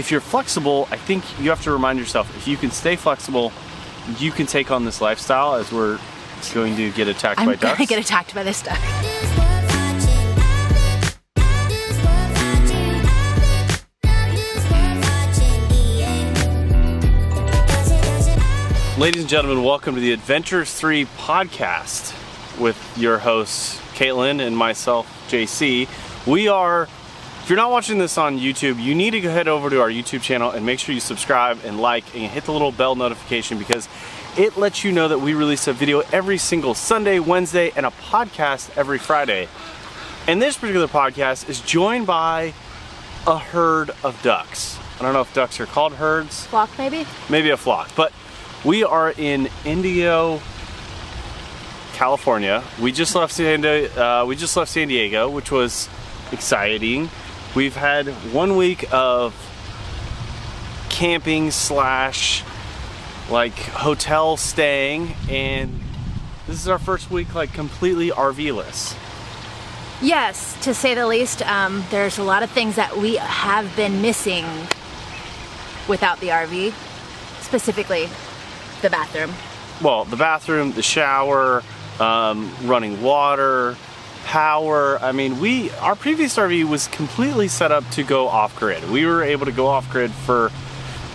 If you're flexible, I think you have to remind yourself, if you can stay flexible, you can take on this lifestyle as we're going to get attacked by ducks. I'm gonna get attacked by this duck. Ladies and gentlemen, welcome to the Adventures 3 podcast with your hosts, Katelyn and myself, JC. If you're not watching this on YouTube, you need to go head over to our YouTube channel and make sure you subscribe and like and hit the little bell notification, because it lets you know that we release a video every single Sunday, Wednesday, and a podcast every Friday. And this particular podcast is joined by a herd of ducks. I don't know if ducks are called herds. Flock, maybe? Maybe a flock, but we are in Indio, California. We just left San Diego, which was exciting. We've had 1 week of camping slash like hotel staying, and this is our first week like completely RV-less. Yes, to say the least. There's a lot of things that we have been missing without the RV, specifically the bathroom. Well, the bathroom, the shower, running water, power. I mean, our previous RV was completely set up to go off-grid. We were able to go off-grid for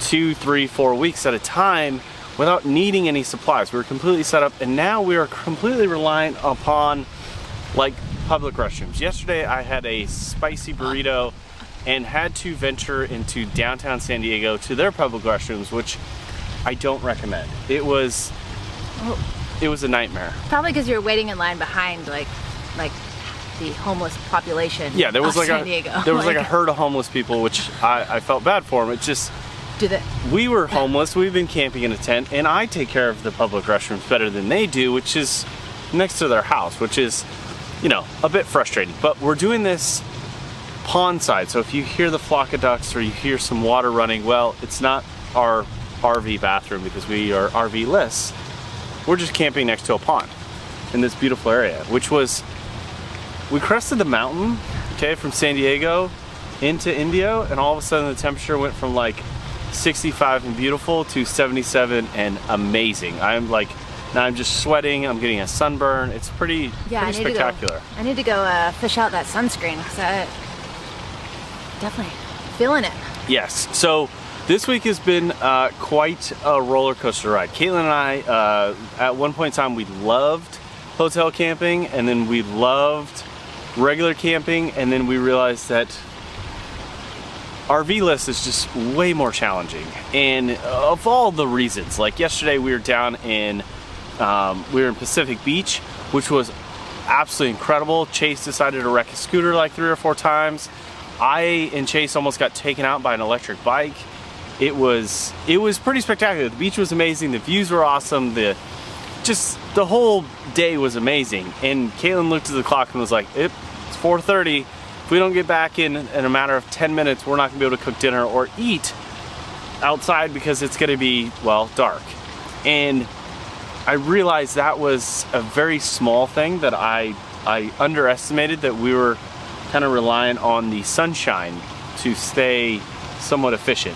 2, 3, 4 weeks at a time without needing any supplies. We were completely set up, and now we are completely reliant upon like public restrooms. Yesterday I had a spicy burrito and had to venture into downtown San Diego to their public restrooms, which I don't recommend. It was a nightmare. Probably because you're waiting in line behind like the homeless population. Yeah, there was of San Diego. There was like a herd of homeless people, which I felt bad for them. It just, we were homeless. We've been camping in a tent, and I take care of the public restrooms better than they do, which is next to their house, which is, you know, a bit frustrating. But we're doing this pond side, so if you hear the flock of ducks or you hear some water running, well, it's not our RV bathroom because we are RV-less. We're just camping next to a pond in this beautiful area, which was, we crested the mountain, okay, from San Diego into Indio, and all of a sudden the temperature went from like 65 and beautiful to 77 and amazing. Now I'm just sweating, I'm getting a sunburn. It's pretty spectacular. I need to go fish out that sunscreen, because I definitely feeling it. Yes, so this week has been quite a roller coaster ride. Katelyn and I, at one point in time, we loved hotel camping, and then we loved regular camping, and then we realized that RV-less is just way more challenging. And of all the reasons, like yesterday we were down in, Pacific Beach, which was absolutely incredible. Chase decided to wreck a scooter like 3 or 4 times. I and Chase almost got taken out by an electric bike. It was pretty spectacular. The beach was amazing, the views were awesome, the whole day was amazing. And Katelyn looked at the clock and was like, it's 4:30. If we don't get back in a matter of 10 minutes, we're not gonna be able to cook dinner or eat outside because it's gonna be, well, dark. And I realized that was a very small thing that I underestimated, that we were kind of reliant on the sunshine to stay somewhat efficient.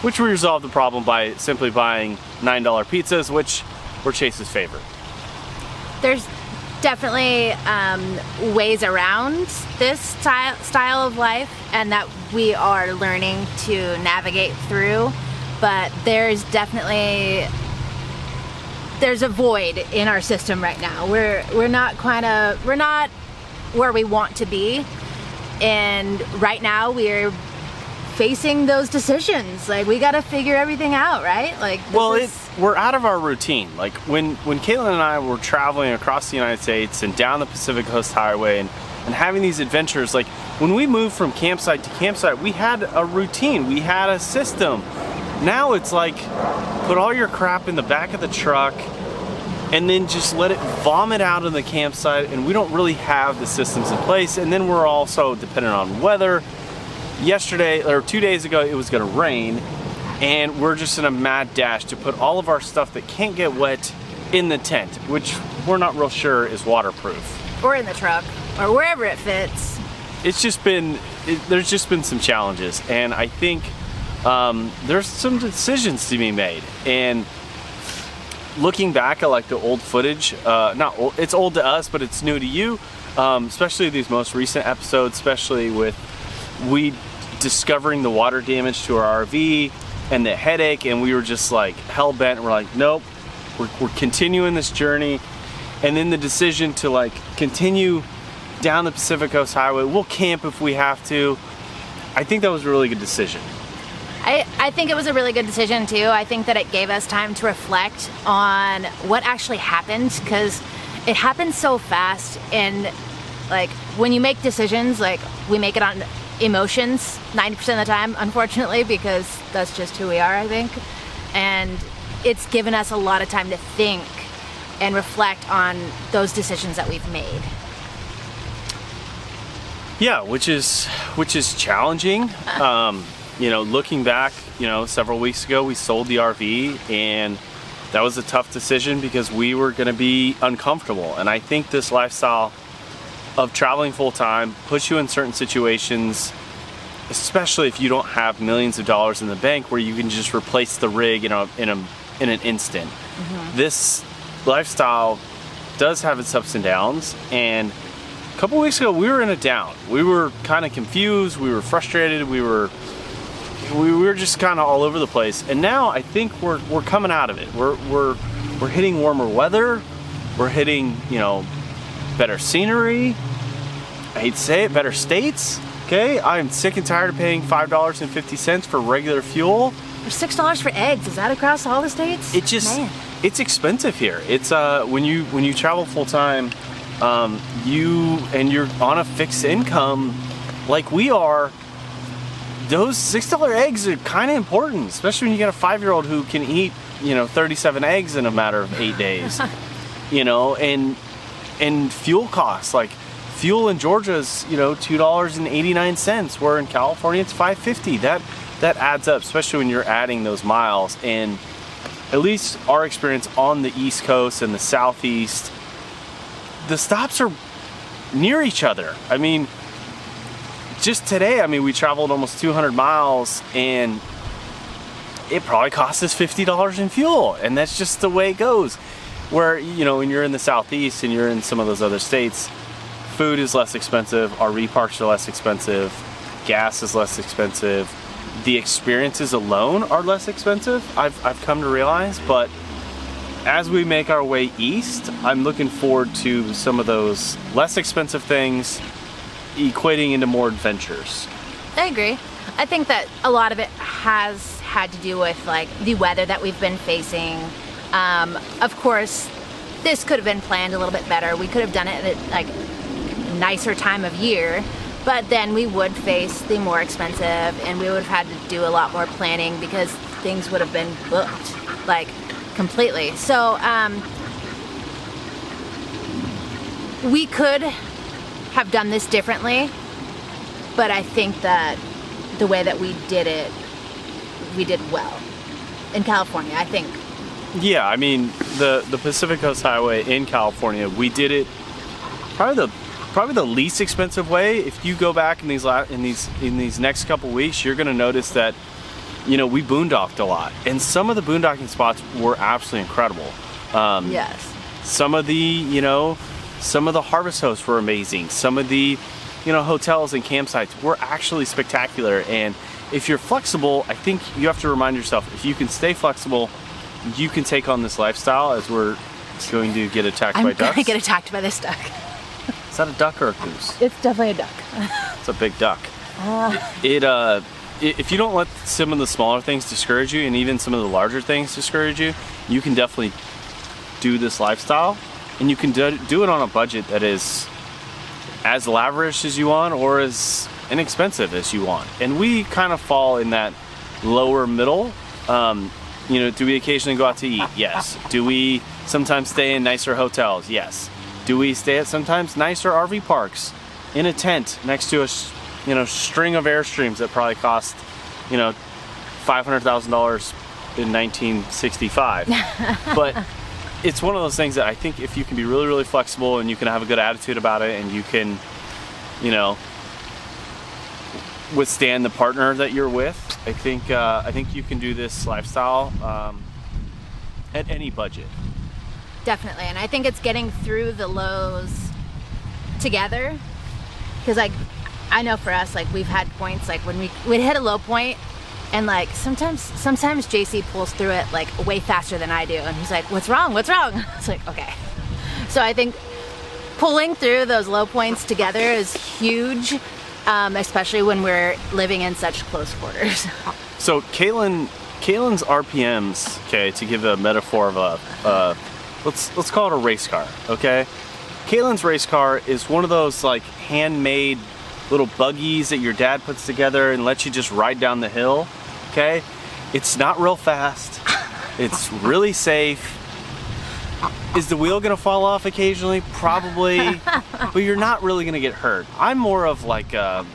Which we resolved the problem by simply buying $9 pizzas, which were Chase's favorite. There's definitely ways around this style of life, and that we are learning to navigate through, but there's a void in our system right now. We're not where we want to be, and right now we're facing those decisions. Like, we got to figure everything out, right? Like, we're out of our routine. Like when Katelyn and I were traveling across the United States and down the Pacific Coast Highway and having these adventures, like when we moved from campsite to campsite, we had a routine, we had a system. Now it's like, put all your crap in the back of the truck and then just let it vomit out in the campsite, and we don't really have the systems in place. And then we're also dependent on weather. Yesterday, or 2 days ago, it was gonna rain, and we're just in a mad dash to put all of our stuff that can't get wet in the tent, which we're not real sure is waterproof. Or in the truck, or wherever it fits. It's just been, there's just been some challenges, and I think there's some decisions to be made. And looking back at like the old footage, not old, it's old to us, but it's new to you, especially these most recent episodes, especially with we discovering the water damage to our RV and the headache, and we were just like hell-bent. We're like, nope, we're continuing this journey. And then the decision to like continue down the Pacific Coast Highway, we'll camp if we have to. I think that was a really good decision. I think it was a really good decision too. I think that it gave us time to reflect on what actually happened, because it happened so fast. And like when you make decisions, like we make it on emotions 90% of the time, unfortunately, because that's just who we are, I think. And it's given us a lot of time to think and reflect on those decisions that we've made. Yeah, which is challenging. You know, looking back, you know, several weeks ago we sold the RV, and that was a tough decision because we were going to be uncomfortable. And I think this lifestyle of traveling full time puts you in certain situations, especially if you don't have millions of dollars in the bank where you can just replace the rig in an instant. Mm-hmm. This lifestyle does have its ups and downs, and a couple weeks ago we were in a down. We were kind of confused, we were frustrated, we were just kind of all over the place. And now I think we're coming out of it. We're hitting warmer weather, we're hitting, you know, better scenery, I hate to say it, better states. Okay, I'm sick and tired of paying $5.50 for regular fuel. Or $6 for eggs. Is that across all the states? It just, man, it's expensive here. It's when you travel full time, you're on a fixed income like we are. Those $6 eggs are kind of important, especially when you got a 5-year-old who can eat, you know, 37 eggs in a matter of 8 days. You know, and fuel costs, like fuel in Georgia is, you know, $2.89, where in California it's $5.50. That adds up, especially when you're adding those miles. And at least our experience on the East Coast and the Southeast, the stops are near each other. I mean, just today, I mean, we traveled almost 200 miles, and it probably cost us $50 in fuel. And that's just the way it goes. Where, you know, when you're in the Southeast and you're in some of those other states, food is less expensive, RV parks are less expensive, gas is less expensive, the experiences alone are less expensive, I've come to realize. But as we make our way east, I'm looking forward to some of those less expensive things equating into more adventures. I agree. I think that a lot of it has had to do with like the weather that we've been facing. Of course, this could have been planned a little bit better. We could have done it at like a nicer time of year, but then we would face the more expensive, and we would have had to do a lot more planning because things would have been booked like completely. So we could have done this differently, but I think that the way that we did it, we did well in California, I think. Yeah, I mean, the Pacific Coast Highway in California, we did it probably the least expensive way. If you go back in these next couple weeks, you're going to notice that, you know, we boondocked a lot, and some of the boondocking spots were absolutely incredible. Yes. Some of the harvest hosts were amazing. Some of the, you know, hotels and campsites were actually spectacular. And if you're flexible, I think you have to remind yourself, if you can stay flexible, you can take on this lifestyle, as we're going to get attacked by ducks. I'm going to get attacked by this duck. Is that a duck or a goose? It's definitely a duck. It's a big duck. If you don't let some of the smaller things discourage you, and even some of the larger things discourage you, you can definitely do this lifestyle. And you can do it on a budget that is as lavish as you want or as inexpensive as you want. And we kind of fall in that lower middle. You know, do we occasionally go out to eat? Yes. Do we sometimes stay in nicer hotels? Yes. Do we stay at sometimes nicer RV parks in a tent next to a string of Airstreams that probably cost, you know, $500,000 in 1965? But it's one of those things that I think if you can be really, really flexible and you can have a good attitude about it, and you can, you know, withstand the partner that you're with. I think you can do this lifestyle at any budget. Definitely, and I think it's getting through the lows together, because like I know for us, like we've had points like when we'd hit a low point, and like sometimes JC pulls through it like way faster than I do, and he's like, what's wrong? It's like, okay. So I think pulling through those low points together is huge, especially when we're living in such close quarters. So Katelyn's RPMs, okay, to give a metaphor of a let's call it a race car, okay? Katelyn's race car is one of those like handmade little buggies that your dad puts together and lets you just ride down the hill, okay? It's not real fast. It's really safe. Is the wheel gonna fall off occasionally? Probably, but you're not really gonna get hurt. I'm more of like a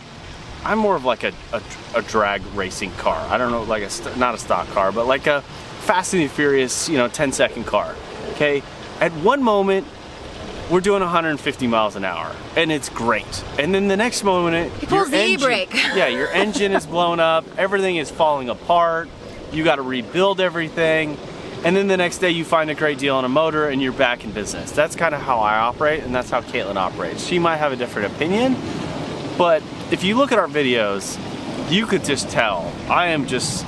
drag racing car. I don't know, like not a stock car, but like a Fast and the Furious, 10-second car. Okay, at one moment we're doing 150 miles an hour, and it's great. And then the next moment, he pulls the e-brake. Yeah, your engine is blown up. Everything is falling apart. You got to rebuild everything. And then the next day you find a great deal on a motor and you're back in business. That's kind of how I operate, and that's how Katelyn operates. She might have a different opinion, but if you look at our videos, you could just tell.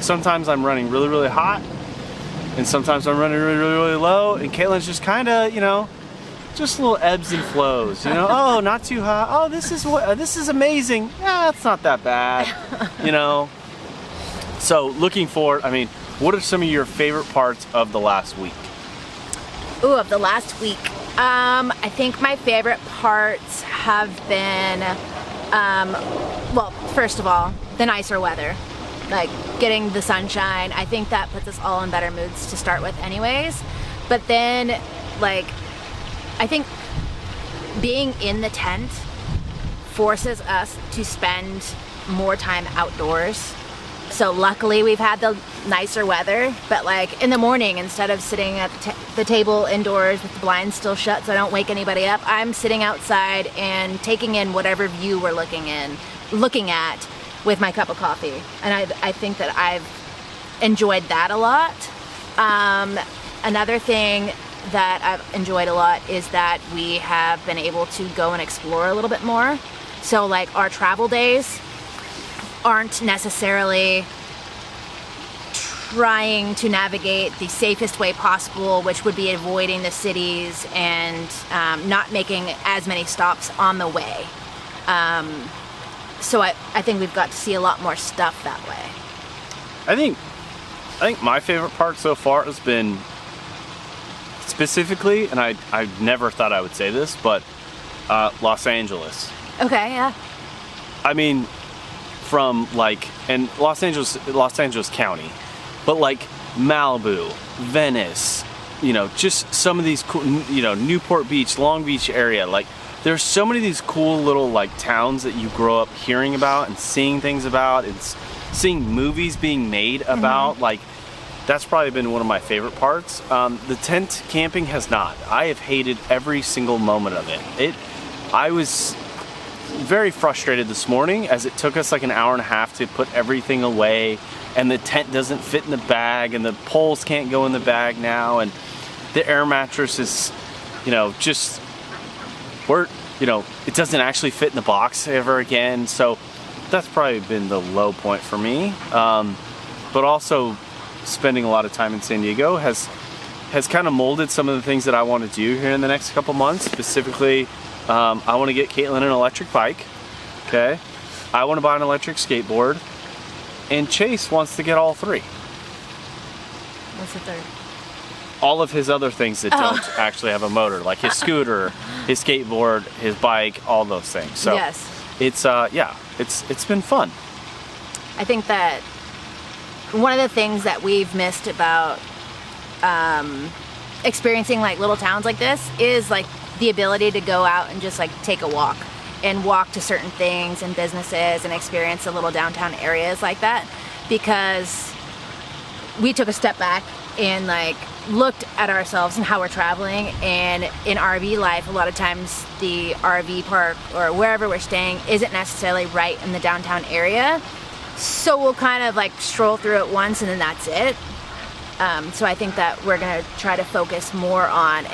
Sometimes I'm running really, really hot, and sometimes I'm running really, really, really low, and Katelyn's just kind of, just little ebbs and flows, oh, not too hot. Oh, this is amazing. Yeah, it's not that bad, So looking forward, what are some of your favorite parts of the last week? Ooh, of the last week. I think my favorite parts have been, well, first of all, the nicer weather. Like getting the sunshine. I think that puts us all in better moods to start with anyways. But then, like, I think being in the tent forces us to spend more time outdoors. So luckily we've had the nicer weather, but like in the morning, instead of sitting at the table indoors with the blinds still shut so I don't wake anybody up, I'm sitting outside and taking in whatever view we're looking at with my cup of coffee. And I think that I've enjoyed that a lot. Another thing that I've enjoyed a lot is that we have been able to go and explore a little bit more. So like our travel days aren't necessarily trying to navigate the safest way possible, which would be avoiding the cities and not making as many stops on the way. So I think we've got to see a lot more stuff that way. I think my favorite part so far has been specifically, and I never thought I would say this, but Los Angeles. Okay, yeah. From like, and Los Angeles County, but like Malibu, Venice, just some of these cool, Newport Beach, Long Beach area, like there's so many of these cool little like towns that you grow up hearing about and seeing things about and seeing movies being made about. Like that's probably been one of my favorite parts. The tent camping has not. I have hated every single moment of it. I was very frustrated this morning as it took us like an hour and a half to put everything away, and the tent doesn't fit in the bag, and the poles can't go in the bag now, and the air mattress is, it doesn't actually fit in the box ever again. So that's probably been the low point for me. But also spending a lot of time in San Diego has kind of molded some of the things that I want to do here in the next couple months. Specifically, I want to get Katelyn an electric bike, okay? I want to buy an electric skateboard, and Chase wants to get all three. What's the third? All of his other things that don't actually have a motor, like his scooter, his skateboard, his bike, all those things. So yes. It's been fun. I think that one of the things that we've missed about experiencing like little towns like this is like the ability to go out and just like take a walk and walk to certain things and businesses and experience the little downtown areas like that, because we took a step back and like looked at ourselves and how we're traveling, and in RV life, a lot of times the RV park or wherever we're staying isn't necessarily right in the downtown area. So we'll kind of like stroll through it once and then that's it. So I think that we're gonna try to focus more on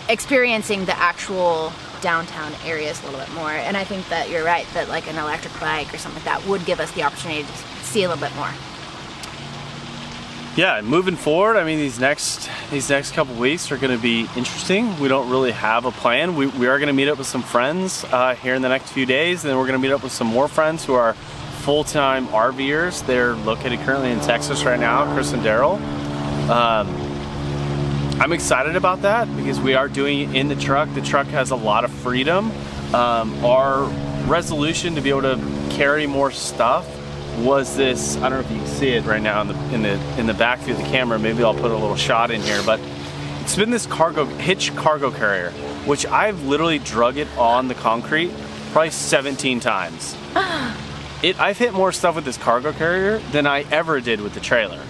experiencing the actual downtown areas a little bit more. And I think that you're right, that like an electric bike or something like that would give us the opportunity to see a little bit more. Yeah, and moving forward, I mean, these next couple weeks are going to be interesting. We don't really have a plan. We are going to meet up with some friends here in the next few days, and then we're going to meet up with some more friends who are full-time RVers. They're located currently in Texas right now, Chris and Daryl. I'm excited about that because we are doing it in the truck. The truck has a lot of freedom. Our resolution to be able to carry more stuff was this. I don't know if you can see it right now in the back view of the camera. Maybe I'll put a little shot in here, but it's been this hitch cargo carrier, which I've literally drug it on the concrete probably 17 times. I've hit more stuff with this cargo carrier than I ever did with the trailer.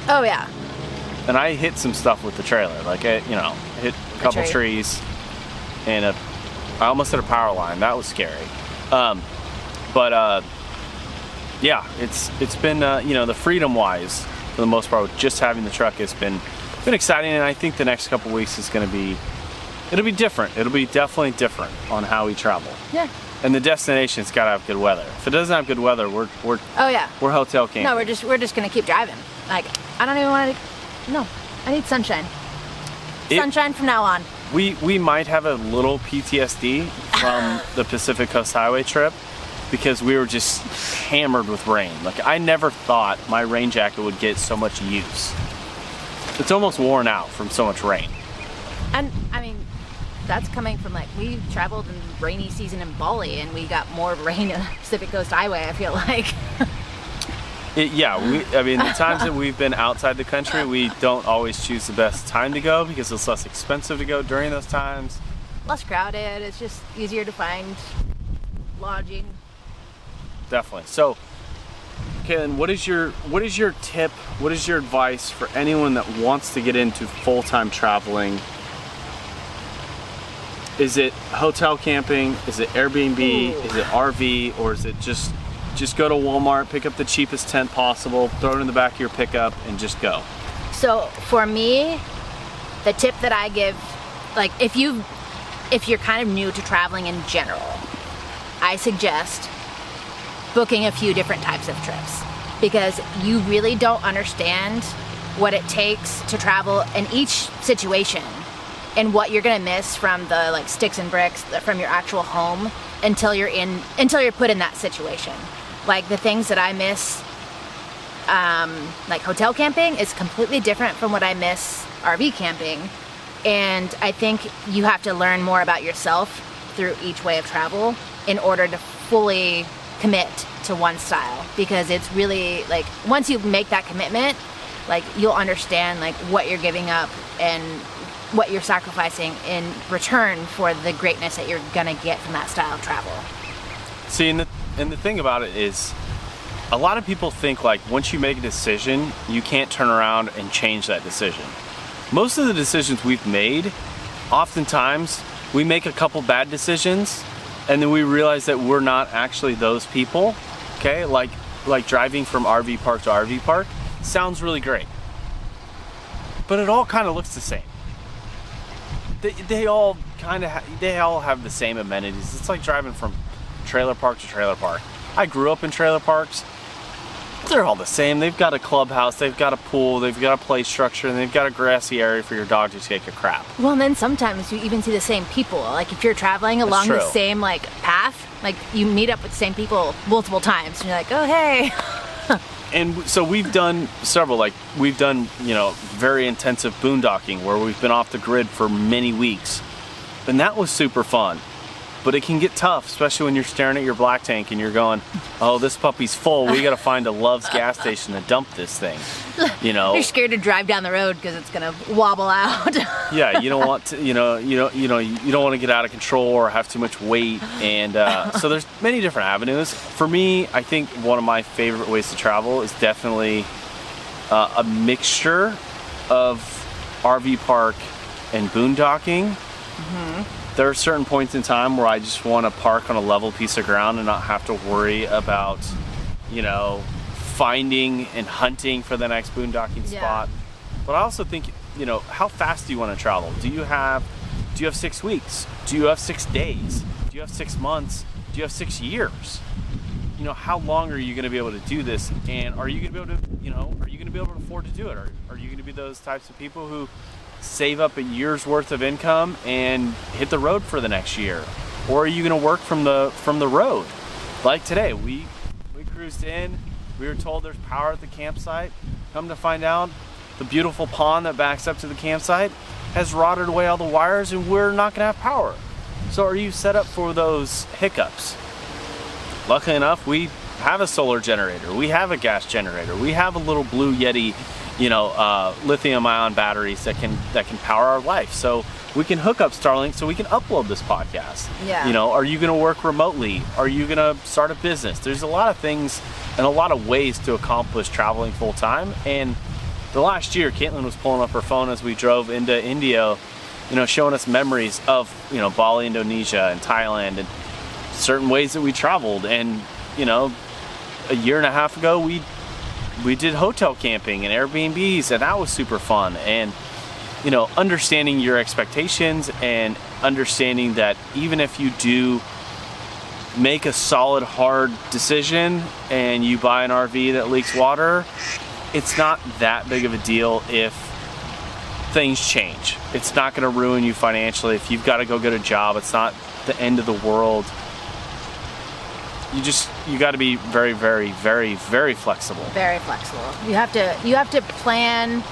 Oh yeah. And I hit some stuff with the trailer, like hit a couple trees, and I almost hit a power line. That was scary. Yeah, it's been the freedom-wise, for the most part, just having the truck has been exciting, and I think the next couple weeks is going to be, it'll be different. It'll be definitely different on how we travel. Yeah. And the destination's got to have good weather. If it doesn't have good weather, we're hotel camping. No, we're just gonna keep driving. Like I don't even want to. No, I need sunshine. Sunshine from now on. We might have a little PTSD from the Pacific Coast Highway trip because we were just hammered with rain. Like I never thought my rain jacket would get so much use. It's almost worn out from so much rain. And I mean, that's coming from like, we traveled in rainy season in Bali and we got more rain in the Pacific Coast Highway, I feel like. The times that we've been outside the country, we don't always choose the best time to go because it's less expensive to go during those times. Less crowded, it's just easier to find lodging. Definitely. So, Katelyn, what is your tip? What is your advice for anyone that wants to get into full-time traveling? Is it hotel camping? Is it Airbnb? Ooh. Is it RV? Or is it just go to Walmart, pick up the cheapest tent possible, throw it in the back of your pickup, and just go? So for me, the tip that I give, like if you're kind of new to traveling in general, I suggest booking a few different types of trips because you really don't understand what it takes to travel in each situation and what you're gonna miss from the like sticks and bricks from your actual home until you're put in that situation. Like the things that I miss, like hotel camping is completely different from what I miss RV camping. And I think you have to learn more about yourself through each way of travel in order to fully commit to one style, because it's really like once you make that commitment, like you'll understand like what you're giving up and what you're sacrificing in return for the greatness that you're gonna get from that style of travel. See, and the thing about it is, a lot of people think like once you make a decision, you can't turn around and change that decision. Most of the decisions we've made, oftentimes we make a couple bad decisions and then we realize that we're not actually those people. Okay, like driving from RV park to RV park sounds really great, but it all kind of looks the same. They all have the same amenities. It's like driving from trailer park to trailer park. I grew up in trailer parks. They're all the same. They've got a clubhouse, they've got a pool, they've got a play structure, and they've got a grassy area for your dog to take a crap. Well, and then sometimes you even see the same people. Like if you're traveling along the same like path, like you meet up with the same people multiple times, and you're like, oh hey. And so we've done several, like we've done, very intensive boondocking where we've been off the grid for many weeks. And that was super fun. But it can get tough, especially when you're staring at your black tank and you're going, oh, this puppy's full. We got to find a Love's gas station to dump this thing. You're scared to drive down the road because it's going to wobble out. Yeah, you don't want to, you don't want to get out of control or have too much weight. And so there's many different avenues. For me, I think one of my favorite ways to travel is definitely a mixture of RV park and boondocking, there are certain points in time where I just want to park on a level piece of ground and not have to worry about, finding and hunting for the next boondocking spot. But I also think, how fast do you want to travel? Do you have 6 weeks? Do you have 6 days? Do you have 6 months? Do you have 6 years? How long are you going to be able to do this? And are you going to be able to, are you going to be able to afford to do it? Are you going to be those types of people who save up a year's worth of income and hit the road for the next year? Or are you going to work from the road? Like today, we cruised in. We were told there's power at the campsite. Come to find out, the beautiful pond that backs up to the campsite has rotted away all the wires, and we're not going to have power. So are you set up for those hiccups? Luckily enough, we have a solar generator. We have a gas generator. We have a little Blue Yeti, lithium-ion batteries that can power our life. So we can hook up Starlink so we can upload this podcast. Yeah. Are you going to work remotely? Are you going to start a business? There's a lot of things and a lot of ways to accomplish traveling full time. And the last year, Katelyn was pulling up her phone as we drove into India, showing us memories of, Bali, Indonesia, and Thailand, and certain ways that we traveled. And, a year and a half ago, we did hotel camping and Airbnbs, and that was super fun. And, understanding your expectations and understanding that even if you do make a solid, hard decision and you buy an RV that leaks water, it's not that big of a deal if things change. It's not going to ruin you financially. If you've got to go get a job, it's not the end of the world. You got to be very, very, very, very flexible. Very flexible. You have to plan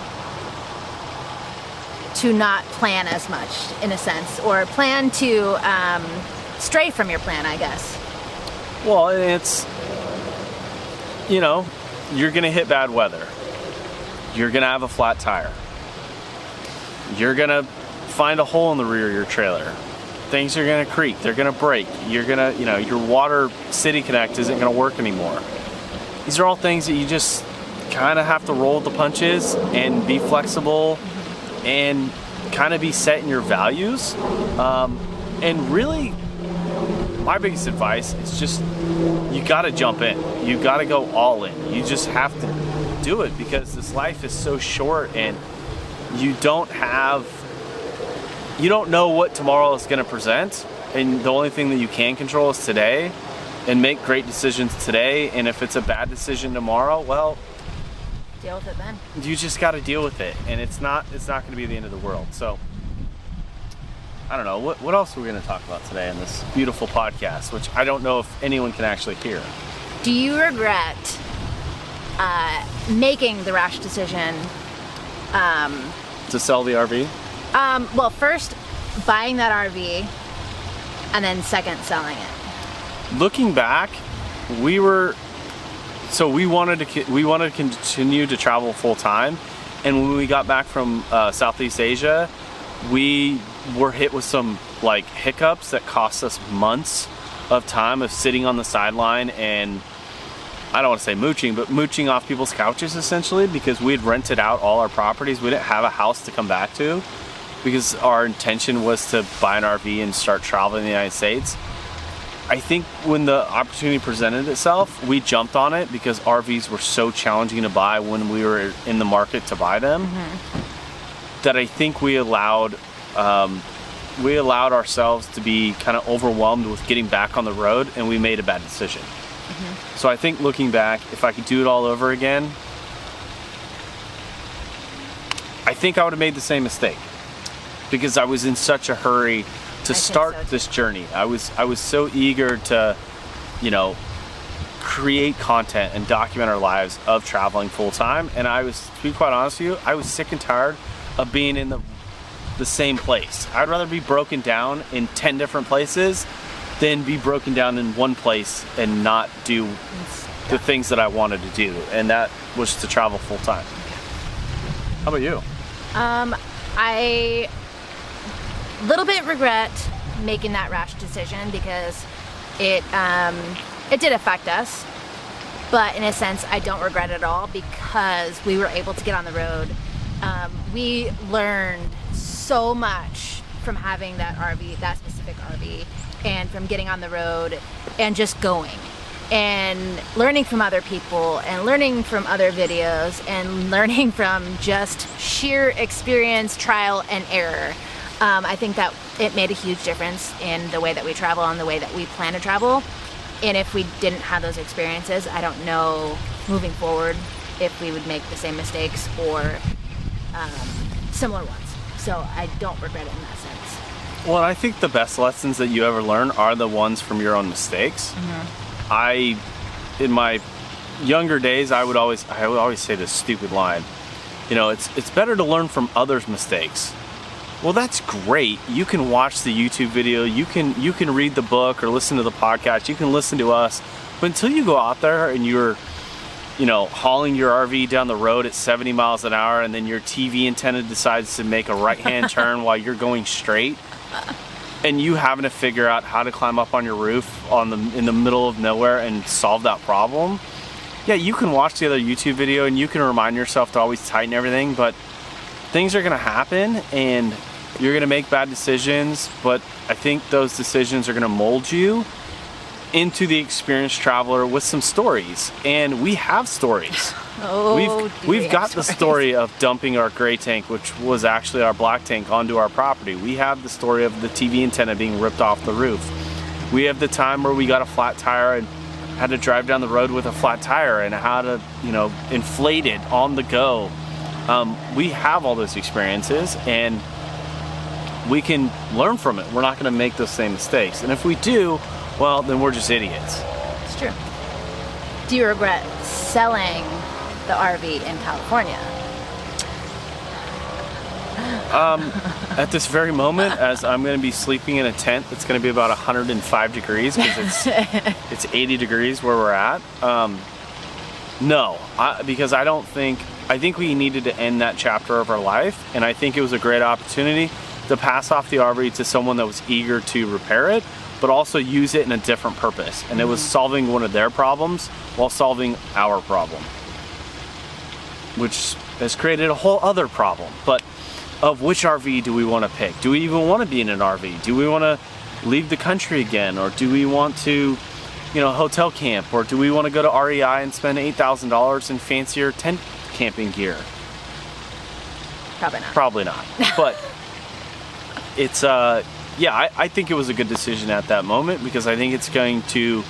to not plan as much, in a sense, or plan to stray from your plan, I guess. Well, it's, you're going to hit bad weather. You're going to have a flat tire. You're going to find a hole in the rear of your trailer. Things are going to creak. They're going to break. You're going to, your water city connect isn't going to work anymore. These are all things that you just kind of have to roll with the punches and be flexible and kind of be set in your values. And really, my biggest advice is just, you got to jump in. You got to go all in. You just have to do it, because this life is so short, and you don't know what tomorrow is going to present. And the only thing that you can control is today, and make great decisions today. And if it's a bad decision tomorrow, well, deal with it then. You just got to deal with it, and it's not going to be the end of the world. So I don't know, what else are we going to talk about today in this beautiful podcast, which I don't know if anyone can actually hear. Do you regret making the rash decision to sell the RV? Well, first buying that RV, and then second selling it. Looking back, we wanted to continue to travel full time, and when we got back from Southeast Asia, we were hit with some hiccups that cost us months of time of sitting on the sideline, and I don't want to say mooching, but mooching off people's couches essentially, because we had rented out all our properties. We didn't have a house to come back to, because our intention was to buy an RV and start traveling in the United States. I think when the opportunity presented itself, we jumped on it, because RVs were so challenging to buy when we were in the market to buy them, that I think we allowed ourselves to be kind of overwhelmed with getting back on the road, and we made a bad decision. So I think looking back, if I could do it all over again, I think I would have made the same mistake, because I was in such a hurry to start this journey. I was so eager to, create content and document our lives of traveling full time. And I was, to be quite honest with you, I was sick and tired of being in the same place. I'd rather be broken down in 10 different places than be broken down in one place and not do the things that I wanted to do. And that was to travel full time. How about you? I little bit regret making that rash decision, because it did affect us, but in a sense I don't regret it at all, because we were able to get on the road We learned so much from having that RV, that specific RV, and from getting on the road and just going and learning from other people and learning from other videos and learning from just sheer experience, trial and error. I think that it made a huge difference in the way that we travel and the way that we plan to travel. And if we didn't have those experiences, I don't know moving forward if we would make the same mistakes or similar ones. So I don't regret it in that sense. Well, I think the best lessons that you ever learn are the ones from your own mistakes. In my younger days, I would always say this stupid line, it's better to learn from others' mistakes. Well, that's great. You can watch the YouTube video, you can read the book or listen to the podcast, you can listen to us, but until you go out there and you're hauling your RV down the road at 70 miles an hour and then your TV antenna decides to make a right-hand turn while you're going straight, and you having to figure out how to climb up on your roof in the middle of nowhere and solve that problem. Yeah, you can watch the other YouTube video and you can remind yourself to always tighten everything, but things are gonna happen and you're gonna make bad decisions, but I think those decisions are gonna mold you into the experienced traveler with some stories. And we have stories. We've got the story of dumping our gray tank, which was actually our black tank, onto our property. We have the story of the TV antenna being ripped off the roof. We have the time where we got a flat tire and had to drive down the road with a flat tire and how to, inflate it on the go. We have all those experiences and we can learn from it. We're not gonna make those same mistakes. And if we do, well, then we're just idiots. It's true. Do you regret selling the RV in California? At this very moment, as I'm going to be sleeping in a tent that's going to be about 105 degrees because it's 80 degrees where we're at. No, because I think we needed to end that chapter of our life, and I think it was a great opportunity to pass off the RV to someone that was eager to repair it, but also use it in a different purpose. And it was solving one of their problems while solving our problem, which has created a whole other problem. But of which RV do we want to pick? Do we even want to be in an RV? Do we want to leave the country again? Or do we want to, hotel camp? Or do we want to go to REI and spend $8,000 in fancier tent camping gear? Probably not. Probably not. But it's, I think it was a good decision at that moment because I think it's going to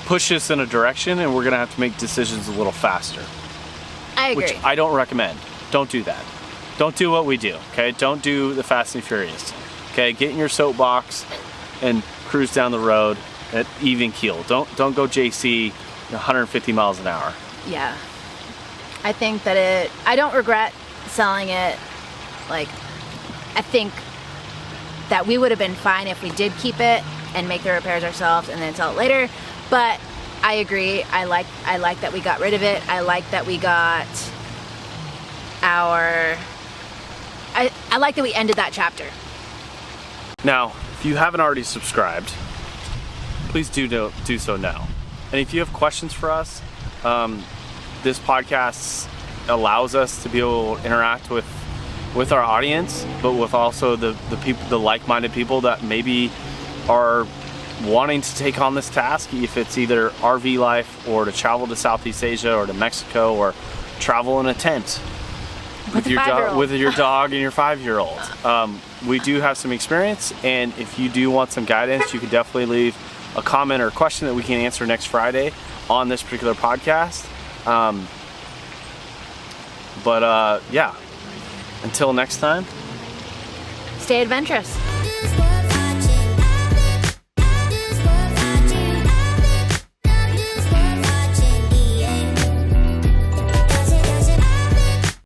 push us in a direction and we're going to have to make decisions a little faster. I agree. Which I don't recommend. Don't do that. Don't do what we do, okay? Don't do the Fast and Furious, okay? Get in your soapbox and cruise down the road at even keel. Don't go JC 150 miles an hour. Yeah. I think that I don't regret selling it. I think that we would have been fine if we did keep it and make the repairs ourselves and then sell it later. But I agree. I like that we got rid of it. I like that we got I like that we ended that chapter. Now, if you haven't already subscribed, please do so now. And if you have questions for us, this podcast allows us to be able to interact with our audience, but with also the people, the like-minded people that maybe are wanting to take on this task, if it's either RV life or to travel to Southeast Asia or to Mexico or travel in a tent with your dog and your 5-year-old. We do have some experience, and if you do want some guidance, you can definitely leave a comment or a question that we can answer next Friday on this particular podcast. Until next time, stay adventurous.